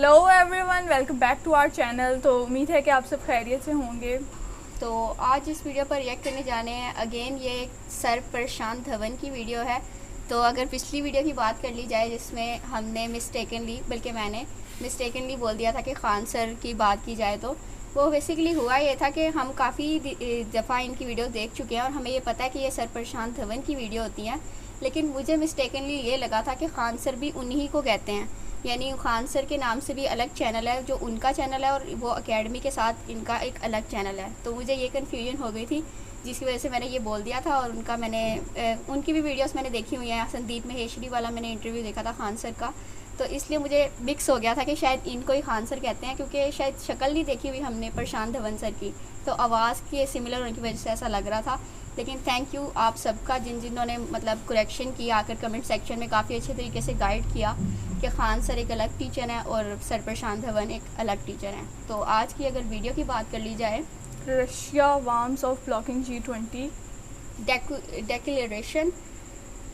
Hello everyone, welcome back to our channel. तो उम्मीद है कि आप सब खैरियत से होंगे। तो आज इस वीडियो पर रिएक्ट करने जाने हैं। अगेन ये एक सर प्रशांत धवन की वीडियो है। तो अगर पिछली वीडियो की बात कर ली जाए जिसमें हमने मिस्टेकनली, बल्कि मैंने मिस्टेकनली बोल दिया था कि खान सर की बात की जाए, तो वो बेसिकली हुआ ये था कि हम काफ़ी दफ़ा इनकी वीडियो देख चुके हैं और हमें ये पता है कि ये सर प्रशांत धवन की वीडियो होती हैं। लेकिन मुझे मिस्टेकनली ये लगा था कि खान सर भी उन्हीं को कहते हैं, यानी खान सर के नाम से भी अलग चैनल है जो उनका चैनल है और वो एकेडमी के साथ इनका एक अलग चैनल है। तो मुझे ये कन्फ्यूजन हो गई थी जिसकी वजह से मैंने ये बोल दिया था। और उनकी भी वीडियोस मैंने देखी हुई हैं। संदीप महेश्वरी वाला मैंने इंटरव्यू देखा था खान सर का, तो इसलिए मुझे मिक्स हो गया था कि शायद इनको ही खान सर कहते हैं, क्योंकि शायद शक्ल नहीं देखी हुई हमने प्रशांत धवन सर की, तो आवाज़ की सिमिलर होने की वजह से ऐसा लग रहा था। लेकिन थैंक यू आप सबका जिन्होंने मतलब करेक्शन किया, आकर कमेंट सेक्शन में काफ़ी अच्छे तरीके से गाइड किया कि खान सर एक अलग टीचर हैं और सर प्रशांत धवन एक अलग टीचर हैं। तो आज की अगर वीडियो की बात कर ली जाए, Russia warms of blocking G20 declaration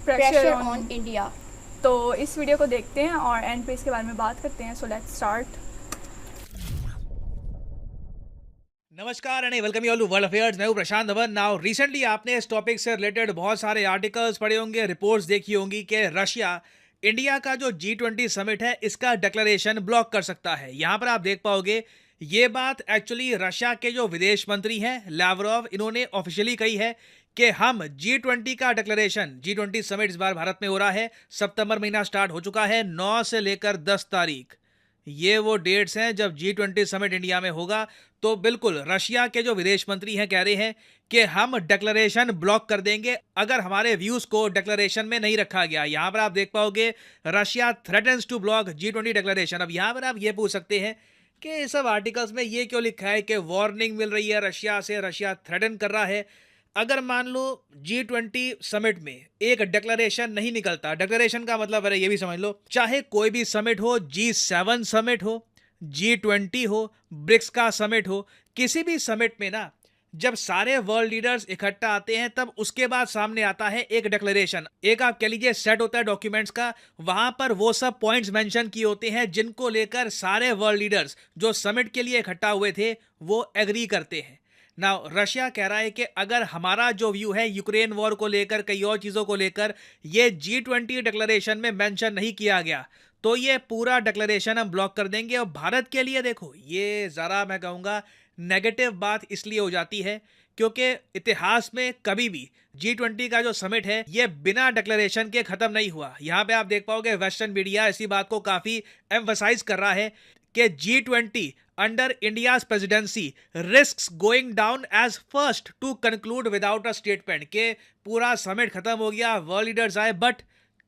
pressure pressure on. On India. तो इस वीडियो को देखते हैं और एंड पे इसके बारे में बात करते हैं। So let's start. नमस्कार and welcome you all to world affairs. मैं हूं प्रशांत धवन। नाउ रिसेंटली आपने इस टॉपिक से रिलेटेड बहुत सारे आर्टिकल्स पढ़े होंगे, रिपोर्ट्स देखी होंगी कि रशिया इंडिया का जो G20 समिट है इसका डिक्लेरेशन ब्लॉक कर सकता है। यहां पर आप देख पाओगे ये बात एक्चुअली रशिया के जो विदेश मंत्री हैं लावरोव, इन्होंने ऑफिशियली कही है कि हम G20 का डिक्लेरेशन, G20 समिट इस बार भारत में हो रहा है, सितंबर महीना स्टार्ट हो चुका है, 9 से लेकर 10 तारीख ये वो डेट्स हैं जब G20 समिट इंडिया में होगा। तो बिल्कुल रशिया के जो विदेश मंत्री हैं कह रहे हैं कि हम डिक्लेरेशन ब्लॉक कर देंगे अगर हमारे व्यूज को डिक्लेरेशन में नहीं रखा गया। यहां पर आप देख पाओगे Russia threatens to block G20 declaration. अब यहां पर आप ये पूछ सकते हैं कि इस सब आर्टिकल्स में ये क्यों लिखा है कि वार्निंग मिल रही है रशिया से, रशिया थ्रेटन कर रहा है। अगर मान लो G20 समिट में एक डिक्लेरेशन नहीं निकलता, डिक्लेरेशन का मतलब है ये भी समझ लो, चाहे कोई भी समिट हो, G7 समिट हो, G20 हो, ब्रिक्स का समिट हो, किसी भी समिट में ना जब सारे वर्ल्ड लीडर्स इकट्ठा आते हैं तब उसके बाद सामने आता है एक डिक्लेरेशन, एक आप कह लीजिए सेट होता है डॉक्यूमेंट्स का। वहां पर वो सब पॉइंट्स मेंशन किए होते हैं जिनको लेकर सारे वर्ल्ड लीडर्स जो समिट के लिए इकट्ठा हुए थे वो एग्री करते हैं। नाउ रशिया कह रहा है कि अगर हमारा जो व्यू है यूक्रेन वॉर को लेकर, कई और चीज़ों को लेकर, ये G20 डिक्लेरेशन में मेंशन नहीं किया गया तो ये पूरा डिक्लेरेशन हम ब्लॉक कर देंगे। और भारत के लिए देखो ये ज़रा मैं कहूँगा नेगेटिव बात इसलिए हो जाती है क्योंकि इतिहास में कभी भी G20 का जो समिट है ये बिना डिक्लेरेशन के ख़त्म नहीं हुआ। यहाँ पे आप देख पाओगे वेस्टर्न मीडिया इसी बात को काफ़ी एम्फसाइज कर रहा है कि G20 under India's presidency risks going down as first to conclude without a statement। के पूरा समिट खत्म हो गया, वर्ल्ड लीडर्स आए बट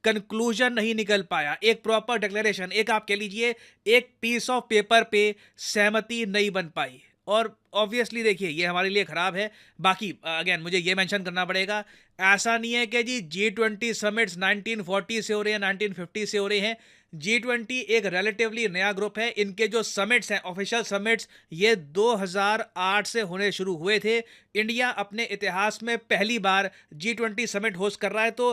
कंक्लूजन नहीं निकल पाया, एक प्रॉपर डिक्लेरेशन, एक आप कह लीजिए एक पीस ऑफ पेपर पे सहमति नहीं बन पाई। और ऑब्वियसली देखिए ये हमारे लिए खराब है। बाकी अगेन मुझे ये मेंशन करना पड़ेगा, ऐसा नहीं है कि जी G20 समिट्स 1940 से हो रहे हैं, 1950 से हो रहे हैं। G20 एक रिलेटिवली नया ग्रुप है। इनके जो समिट्स हैं, ऑफिशियल समिट्स, ये 2008 से होने शुरू हुए थे। इंडिया अपने इतिहास में पहली बार G20 समिट होस्ट कर रहा है। तो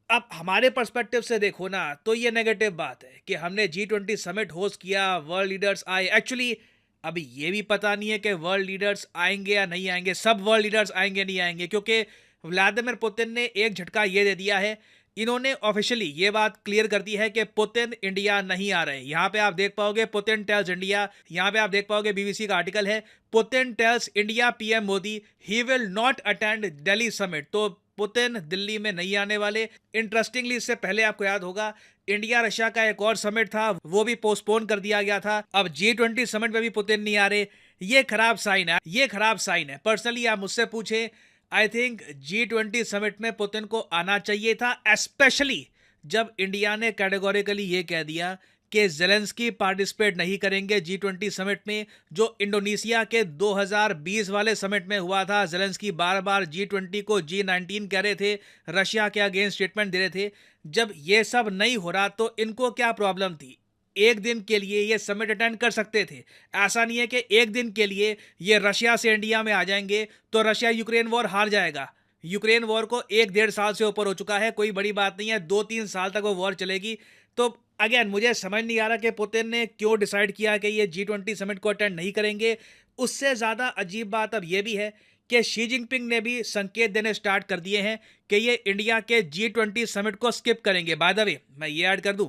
अब हमारे पर्सपेक्टिव से देखो ना तो ये नेगेटिव बात है कि हमने G20 समिट होस्ट किया, वर्ल्ड लीडर्स आए। एक्चुअली अभी ये भी पता नहीं है कि वर्ल्ड लीडर्स आएंगे या नहीं आएंगे, सब वर्ल्ड लीडर्स आएंगे नहीं आएंगे, क्योंकि व्लादिमीर पुतिन ने एक झटका ये दे दिया है। इन्होंने ऑफिशियली ये बात क्लियर कर दी है कि पुतिन इंडिया नहीं आ रहे। यहाँ पे आप देख पाओगे पुतिन टेल्स इंडिया, यहाँ पे आप देख पाओगे बीबीसी का आर्टिकल है, Putin tells India PM Modi he will not attend Delhi summit. तो पुतिन दिल्ली में नहीं आने वाले। इंटरेस्टिंगली इससे पहले आपको याद होगा इंडिया रशिया का एक और समिट था, वो भी पोस्टपोन कर दिया गया था। अब G20 समिट में भी पुतिन नहीं आ रहे, ये खराब साइन है, ये खराब साइन है। पर्सनली आप मुझसे पूछे, आई थिंक G20 समिट में पुतिन को आना चाहिए था, स्पेशली जब इंडिया ने कैटेगोरिकली ये कह दिया कि जेलेंस्की पार्टिसिपेट नहीं करेंगे G20 समिट में। जो इंडोनेशिया के 2020 वाले समिट में हुआ था, जेलेंस्की बार बार G20 को G19 कह रहे थे, रशिया के अगेंस्ट स्टेटमेंट दे रहे थे। जब ये सब नहीं हो रहा तो इनको क्या प्रॉब्लम थी? एक दिन के लिए ये समिट अटेंड कर सकते थे। ऐसा नहीं है कि एक दिन के लिए ये रशिया से इंडिया में आ जाएंगे तो रशिया यूक्रेन वॉर हार जाएगा। यूक्रेन वॉर को 1-1.5 साल से ऊपर हो चुका है, कोई बड़ी बात नहीं है, 2-3 साल तक वो वॉर चलेगी। तो अगेन मुझे समझ नहीं आ रहा कि पुतिन ने क्यों डिसाइड किया कि ये G20 समिट को अटेंड नहीं करेंगे। उससे ज़्यादा अजीब बात अब ये भी है कि शी जिनपिंग ने भी संकेत देने स्टार्ट कर दिए हैं कि ये इंडिया के G20 समिट को स्किप करेंगे। बाय द वे मैं ये ऐड कर दूं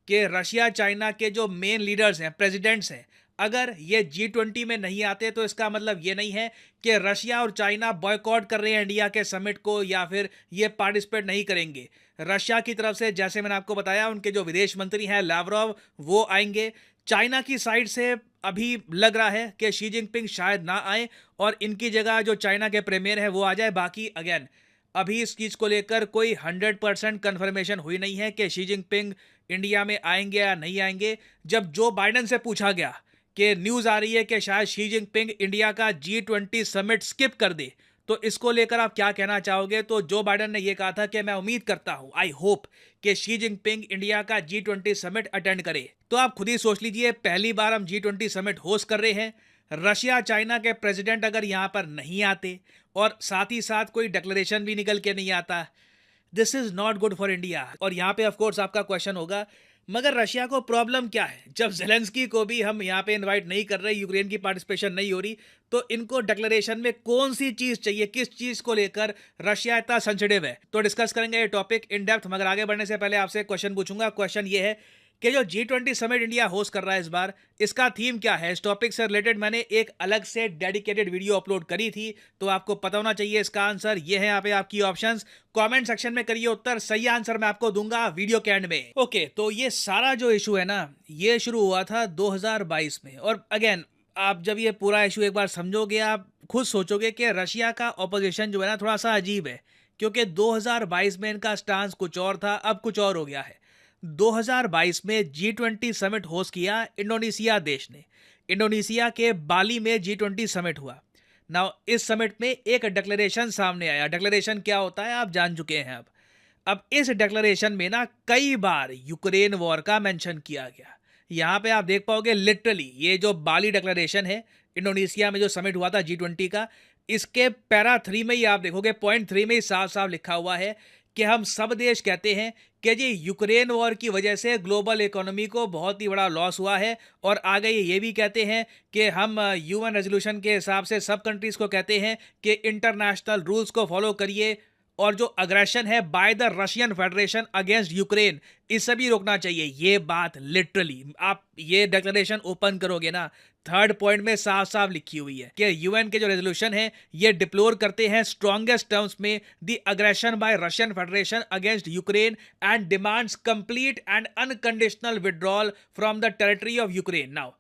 कि रशिया चाइना के जो मेन लीडर्स हैं, प्रेसिडेंट्स हैं, अगर ये G20 में नहीं आते तो इसका मतलब ये नहीं है कि रशिया और चाइना बॉयकॉट कर रहे हैं इंडिया के समिट को या फिर ये पार्टिसिपेट नहीं करेंगे। रशिया की तरफ से जैसे मैंने आपको बताया उनके जो विदेश मंत्री हैं लावरोव वो आएंगे। चाइना की साइड से अभी लग रहा है कि शी जिनपिंग शायद ना आए और इनकी जगह जो चाइना के प्रीमियर है वो आ जाए। बाकी अगेन अभी इस चीज़ को लेकर कोई 100% कन्फर्मेशन हुई नहीं है कि शी जिनपिंग इंडिया में आएंगे या नहीं आएंगे। जब जो बाइडन से पूछा गया कि न्यूज़ आ रही है कि शायद शी जिनपिंग इंडिया का G20 समिट स्किप कर दे, तो इसको लेकर आप क्या कहना चाहोगे? तो जो बाइडन ने यह कहा था कि मैं उम्मीद करता हूं, आई होप कि शी जिनपिंग इंडिया का G20 समिट अटेंड करे। तो आप खुद ही सोच लीजिए, पहली बार हम G20 समिट होस्ट कर रहे हैं। रशिया चाइना के प्रेसिडेंट अगर यहां पर नहीं आते और साथ ही साथ कोई डिक्लेरेशन भी निकल के नहीं आता, this is not good for India. और यहाँ पे ऑफ कोर्स आपका क्वेश्चन होगा, मगर रशिया को प्रॉब्लम क्या है? जब जेलेंस्की को भी हम यहाँ पे इनवाइट नहीं कर रहे, यूक्रेन की पार्टिसिपेशन नहीं हो रही, तो इनको डिक्लेरेशन में कौन सी चीज चाहिए? किस चीज को लेकर रशिया इतना सेंसिटिव है? तो डिस्कस करेंगे ये टॉपिक इन डेप्थ। मगर आगे बढ़ने से पहले आपसे क्वेश्चन पूछूंगा। क्वेश्चन ये है कि जो G20 समिट इंडिया होस्ट कर रहा है इस बार, इसका थीम क्या है? इस टॉपिक से रिलेटेड मैंने एक अलग से डेडिकेटेड वीडियो अपलोड करी थी, तो आपको पता होना चाहिए इसका आंसर। ये है यहाँ पे आपकी ऑप्शंस। कमेंट सेक्शन में करिए उत्तर, सही आंसर मैं आपको दूंगा वीडियो के एंड में। ओके, तो ये सारा जो इशू है ना, ये शुरू हुआ था 2022 में। और अगेन आप जब ये पूरा इशू एक बार समझोगे, आप खुद सोचोगे कि रशिया का ऑपोजिशन जो है ना थोड़ा सा अजीब है, क्योंकि 2022 में इनका स्टांस कुछ और था, अब कुछ और हो गया है। 2022 में G20 समिट होस्ट किया इंडोनेशिया देश ने। इंडोनेशिया के बाली में G20 समिट हुआ। नाउ इस समिट में एक डिक्लेरेशन सामने आया। डिक्लेरेशन क्या होता है आप जान चुके हैं। अब इस डिक्लेरेशन में ना कई बार यूक्रेन वॉर का मेंशन किया गया। यहाँ पे आप देख पाओगे लिटरली ये जो बाली डिक्लेरेशन है इंडोनेशिया में जो समिट हुआ था G20 का, इसके पैरा 3 में ही आप देखोगे, पॉइंट 3 में ही साफ साफ लिखा हुआ है कि हम सब देश कहते हैं कि जी यूक्रेन वॉर की वजह से ग्लोबल इकोनॉमी को बहुत ही बड़ा लॉस हुआ है। और आगे ये भी कहते हैं कि हम UN रेजोल्यूशन के हिसाब से सब कंट्रीज़ को कहते हैं कि इंटरनेशनल रूल्स को फॉलो करिए और जो अग्रेशन है by the Russian federation against Ukraine, इसे भी रोकना चाहिए। ये बात लिटरली आप ये डिक्लेरेशन ओपन करोगे ना, थर्ड पॉइंट में साफ साफ लिखी हुई है कि यूएन के जो रेजोल्यूशन है ये डिप्लोर करते हैं स्ट्रॉन्गेस्ट टर्म्स में the aggression bye Russian federation against Ukraine and demands complete and unconditional withdrawal from the territory of Ukraine. Now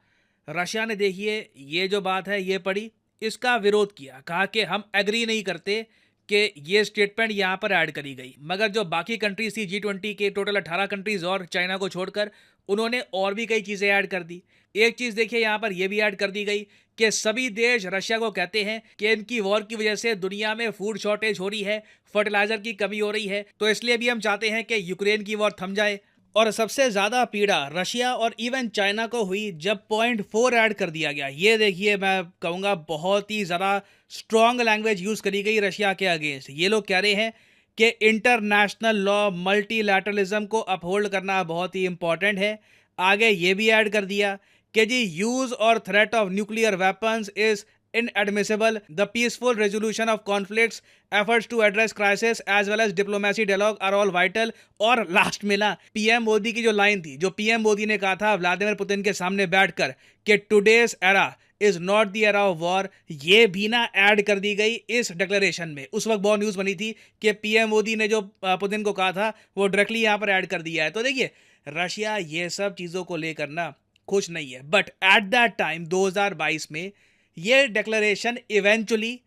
Russia ने देखिए ये जो बात है ये पढ़ी, इसका विरोध किया, कहा कि हम एग्री नहीं करते कि ये स्टेटमेंट यहाँ पर ऐड करी गई। मगर जो बाकी कंट्रीज थी G20 के, टोटल 18 कंट्रीज और चाइना को छोड़कर, उन्होंने और भी कई चीज़ें ऐड कर दी। एक चीज़ देखिए यहाँ पर यह भी ऐड कर दी गई कि सभी देश रशिया को कहते हैं कि इनकी वॉर की वजह से दुनिया में फूड शॉर्टेज हो रही है, फर्टिलाइजर की कमी हो रही है, तो इसलिए भी हम चाहते हैं कि यूक्रेन की वॉर थम जाए। और सबसे ज़्यादा पीड़ा रशिया और इवन चाइना को हुई जब पॉइंट 4 ऐड कर दिया गया। ये देखिए मैं कहूँगा बहुत ही ज़्यादा स्ट्रॉन्ग लैंग्वेज यूज़ करी गई रशिया के अगेंस्ट। ये लोग कह रहे हैं कि इंटरनेशनल लॉ, मल्टीलैटरलिज्म को अपहोल्ड करना बहुत ही इंपॉर्टेंट है। आगे ये भी ऐड कर दिया कि जी यूज़ और threat of nuclear weapons is inadmissible, the peaceful resolution of conflicts, efforts to address crisis as well as diplomacy dialogue are all vital। और लास्ट में ना पीएम मोदी की जो लाइन थी, जो पीएम मोदी ने कहा था व्लादिमीर पुतिन के सामने बैठकर कि today's era is not the era of war, ये भी ना ऐड कर दी गई इस डिक्लेरेशन में। उस वक्त बहुत न्यूज़ बनी थी कि पीएम मोदी ने जो पुतिन को कहा था वो डायरेक्टली यहाँ पर ऐड कर दिया है। तो देखिए रशिया ये सब चीज़ों को लेकर ना खुश नहीं है। बट एट दैट टाइम 2022 में ये डिक्लेरेशन इवेंचुअली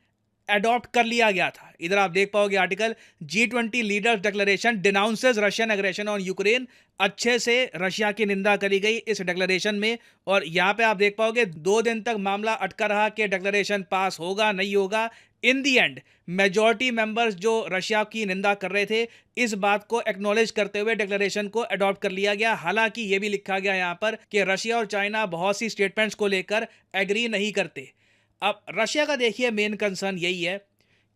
अडॉप्ट कर लिया गया था। इधर आप देख पाओगे article, G20 leaders declaration denounces Russian aggression on Ukraine. अच्छे से रशिया की निंदा करी गई इस डिक्लेरेशन में। और यहाँ पे आप देख पाओगे 2 दिन तक मामला अटका रहा कि डिक्लेरेशन पास होगा नहीं होगा। इन दी एंड मेजॉरिटी मेंबर्स जो रशिया की निंदा कर रहे थे, इस बात को एक्नॉलेज करते हुए डिक्लेरेशन को अडॉप्ट कर लिया गया। हालांकि ये भी लिखा गया यहाँ पर कि रशिया और चाइना बहुत सी स्टेटमेंट्स को लेकर एग्री नहीं करते। अब रशिया का देखिए मेन कंसर्न यही है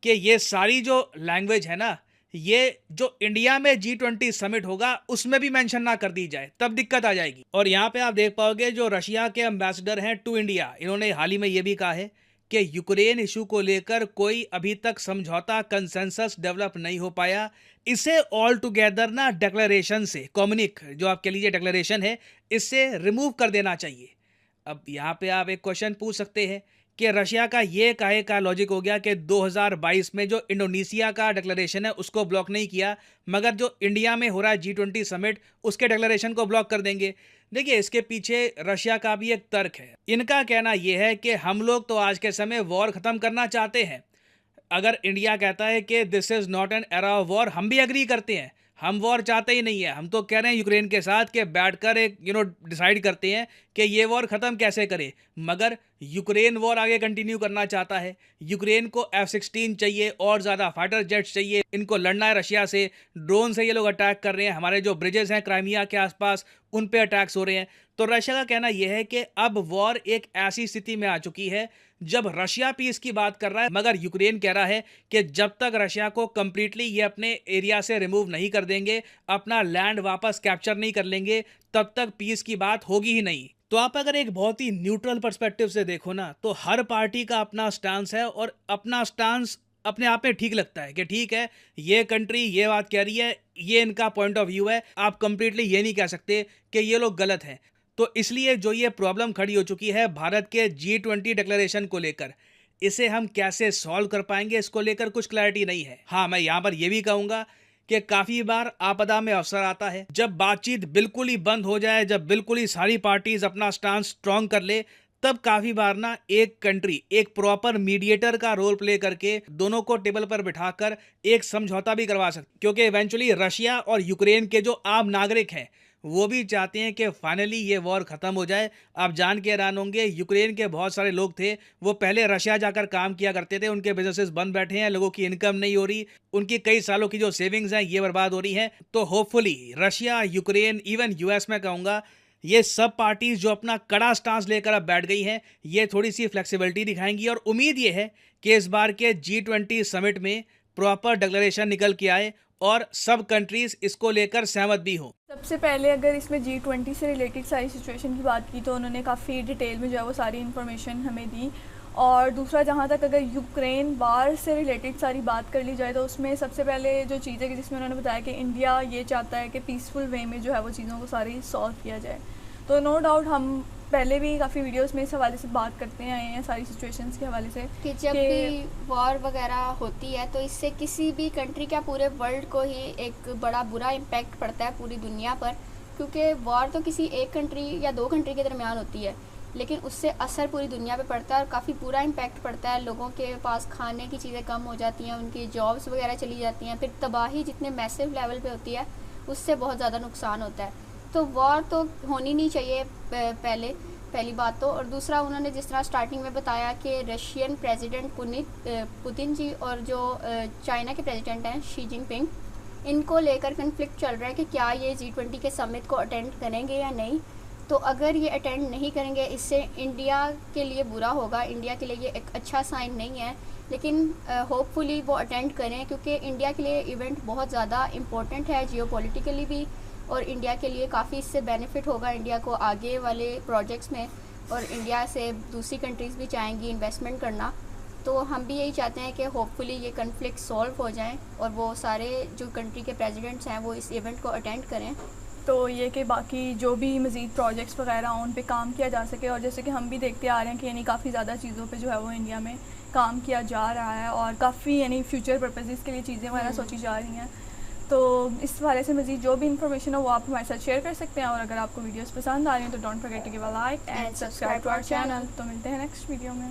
कि ये सारी जो लैंग्वेज है ना, ये जो इंडिया में G20 समिट होगा उसमें भी मेंशन ना कर दी जाए, तब दिक्कत आ जाएगी। और यहाँ पे आप देख पाओगे जो रशिया के एम्बेसडर हैं टू इंडिया, इन्होंने हाल ही में ये भी कहा है कि यूक्रेन इशू को लेकर कोई अभी तक समझौता कंसेंसस डेवलप नहीं हो पाया, इसे ऑल टुगेदर ना डिक्लेरेशन से, कम्युनिक जो आप कह लीजिए डिक्लेरेशन है, इससे रिमूव कर देना चाहिए। अब यहाँ पे आप एक क्वेश्चन पूछ सकते हैं कि रशिया का ये काहे का लॉजिक हो गया कि 2022 में जो इंडोनेशिया का डिक्लेरेशन है उसको ब्लॉक नहीं किया, मगर जो इंडिया में हो रहा है G20 समिट उसके डिक्लेरेशन को ब्लॉक कर देंगे। देखिए, इसके पीछे रशिया का भी एक तर्क है। इनका कहना यह है कि हम लोग तो आज के समय वॉर ख़त्म करना चाहते हैं। अगर इंडिया कहता है कि this is not an era of war, हम भी एग्री करते हैं, हम वॉर चाहते ही नहीं है। हम तो कह रहे हैं यूक्रेन के साथ कि बैठकर एक डिसाइड करते हैं कि ये वॉर ख़त्म कैसे करें, मगर यूक्रेन वॉर आगे कंटिन्यू करना चाहता है। यूक्रेन को F-16 चाहिए और ज़्यादा फाइटर जेट्स चाहिए, इनको लड़ना है रशिया से। ड्रोन से ये लोग अटैक कर रहे हैं, हमारे जो ब्रिजेस हैं क्राइमिया के आसपास उन पे अटैक्स हो रहे हैं। तो रशिया का कहना यह है कि अब वॉर एक ऐसी स्थिति में आ चुकी है जब रशिया पीस की बात कर रहा है, मगर यूक्रेन कह रहा है कि जब तक रशिया को कंप्लीटली ये अपने एरिया से रिमूव नहीं कर देंगे, अपना लैंड वापस कैप्चर नहीं कर लेंगे, तब तक पीस की बात होगी ही नहीं। तो आप अगर एक बहुत ही न्यूट्रल पर्सपेक्टिव से देखो ना, तो हर पार्टी का अपना स्टांस है और अपना स्टांस अपने आप में ठीक लगता है कि ठीक है, ये कंट्री ये बात कह रही है, ये इनका पॉइंट ऑफ व्यू है। आप कंप्लीटली ये नहीं कह सकते कि ये लोग गलत हैं। तो इसलिए जो ये प्रॉब्लम खड़ी हो चुकी है भारत के G20 डिक्लेरेशन को लेकर, इसे हम कैसे सॉल्व कर पाएंगे, इसको लेकर कुछ क्लैरिटी नहीं है। हाँ, मैं यहाँ पर यह भी कहूँगा कि काफ़ी बार आपदा में अवसर आता है, जब बातचीत बिल्कुल ही बंद हो जाए, जब बिल्कुल ही सारी पार्टीज अपना स्टांस स्ट्रॉन्ग कर ले, तब काफ़ी बार ना एक कंट्री एक प्रॉपर मीडिएटर का रोल प्ले करके दोनों को टेबल पर बिठाकर एक समझौता भी करवा सकते, क्योंकि इवेंचुअली रशिया और यूक्रेन के जो आम नागरिक हैं वो भी चाहते हैं कि फाइनली ये वॉर ख़त्म हो जाए। आप जान के हैरान होंगे, यूक्रेन के बहुत सारे लोग थे, वो पहले रशिया जाकर काम किया करते थे, उनके बिजनेसेस बंद बैठे हैं, लोगों की इनकम नहीं हो रही, उनकी कई सालों की जो सेविंग्स हैं ये बर्बाद हो रही हैं। तो hopefully Russia, Ukraine, even US में कहूँगा, ये सब पार्टीज जो अपना कड़ा स्टांस लेकर अब बैठ गई हैं, ये थोड़ी सी फ्लेक्सिबिलिटी दिखाएंगी और उम्मीद ये है कि इस बार के G20 समिट में प्रॉपर डिक्लेरेशन निकल के आए और सब कंट्रीज इसको लेकर सहमत भी हो। सबसे पहले अगर इसमें G20 से रिलेटेड सारी सिचुएशन की बात की तो उन्होंने काफ़ी डिटेल में जो है वो सारी इन्फॉर्मेशन हमें दी। और दूसरा, जहाँ तक अगर यूक्रेन वार से रिलेटेड सारी बात कर ली जाए तो उसमें सबसे पहले जो चीज़ है जिसमें उन्होंने बताया कि इंडिया ये चाहता है कि पीसफुल वे में जो है वो चीज़ों को सारी सॉल्व किया जाए। तो नो डाउट हम पहले भी काफ़ी वीडियोस में इस हवाले से बात करते आए हैं, सारी सिचुएशंस के हवाले से कि जब भी वॉर वगैरह होती है तो इससे किसी भी कंट्री का, पूरे वर्ल्ड को ही एक बड़ा बुरा इम्पैक्ट पड़ता है पूरी दुनिया पर, क्योंकि वॉर तो किसी एक कंट्री या दो कंट्री के दरमियान होती है, लेकिन उससे असर पूरी दुनिया पे पड़ता है और काफ़ी बुरा इम्पैक्ट पड़ता है। लोगों के पास खाने की चीज़ें कम हो जाती हैं, उनकी जॉब्स वगैरह चली जाती हैं, फिर तबाही जितने मैसिव लेवल पे होती है उससे बहुत ज़्यादा नुकसान होता है। तो वॉर तो होनी नहीं चाहिए पहली बात तो। और दूसरा, उन्होंने जिस तरह स्टार्टिंग में बताया कि रशियन प्रेसिडेंट पुतिन जी और जो चाइना के प्रेसिडेंट हैं शी जिनपिंग, इनको लेकर कन्फ्लिक्ट चल रहा है कि क्या ये G20 के समिट को अटेंड करेंगे या नहीं। तो अगर ये अटेंड नहीं करेंगे इससे इंडिया के लिए बुरा होगा, इंडिया के लिए ये एक अच्छा साइन नहीं है। लेकिन होपफुली वो अटेंड करें, क्योंकि इंडिया के लिए इवेंट बहुत ज़्यादा इम्पोर्टेंट है जियोपॉलिटिकली भी, और इंडिया के लिए काफ़ी इससे बेनिफिट होगा इंडिया को आगे वाले प्रोजेक्ट्स में, और इंडिया से दूसरी कंट्रीज़ भी चाहेंगी इन्वेस्टमेंट करना। तो हम भी यही चाहते हैं कि होपफुली ये कन्फ्लिक्ट सॉल्व हो जाएं और वो सारे जो कंट्री के प्रेसिडेंट्स हैं वो इस इवेंट को अटेंड करें। तो ये कि बाकी जो भी मज़ीद प्रोजेक्ट्स वगैरह उन पे काम किया जा सके। और जैसे कि हम भी देखते आ रहे हैं कि यानी काफ़ी ज़्यादा चीज़ों पे जो है वो इंडिया में काम किया जा रहा है और काफ़ी यानी फ्यूचर पर्पसेस के लिए चीज़ें वगैरह सोची जा रही हैं। तो इस वाले से मज़ीद जो भी इन्फॉर्मेशन हो वो आप हमारे साथ शेयर कर सकते हैं। और अगर आपको वीडियोस पसंद आ रही हैं तो don't forget to give a like and subscribe to our channel. तो मिलते हैं नेक्स्ट वीडियो में।